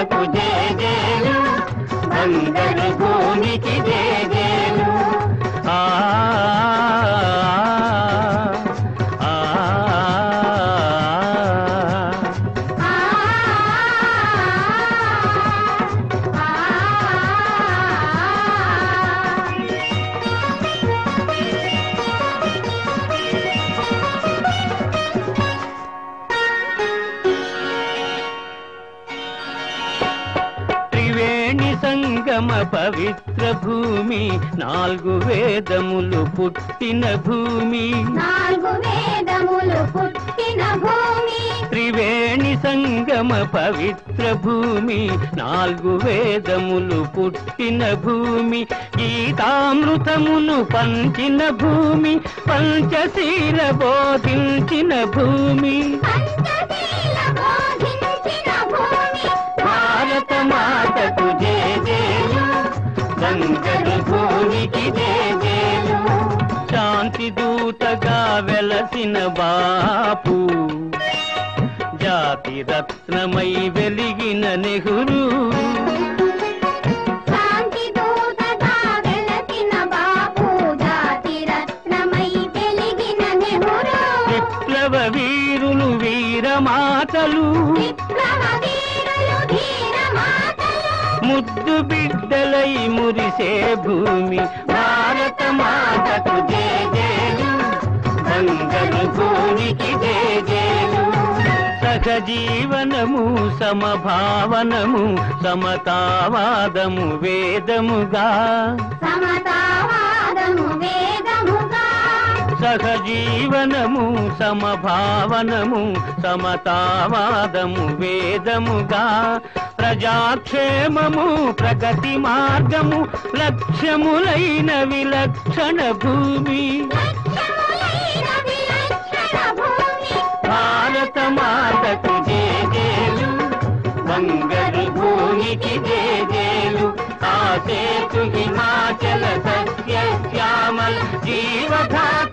మాతకు జేజేలు బంగారు భూమికి జేజేలు సంగమ పవిత్ర భూమి నాలుగు వేదములు పుట్టిన భూమి త్రివేణి సంగమ పవిత్ర భూమి నాలుగు వేదములు పుట్టిన భూమి గీతామృతమును పంచిన భూమి పంచశీల బోధించిన భూమి భారత మాతకు జేజేలు బంగారు భూమికి జేజేలు శాంతి దూతగా వెలసిన బాపు జాతి రత్నమై వెలిగిన నెహ్రూ విప్లవ వీరులు వీరమాతలు ముద్దు బిడ్డలై మురిసే భూమి భారత మాతకు జేజేలు బంగారు భూమికి జేజేలు సహజీవనము సమభావనము సమతావాదము వేదముగా సహజీవనము సమభావనము సమతావాదము వేదముగా ప్రజాక్షేమము ప్రగతి మార్గము లక్ష్యములైన విలక్షణ భూమి భారత మాతకు జేజేలు బంగారు భూమికి జేజేలు ఆసేతు హిమాచల సస్య శ్యామల జీవధాత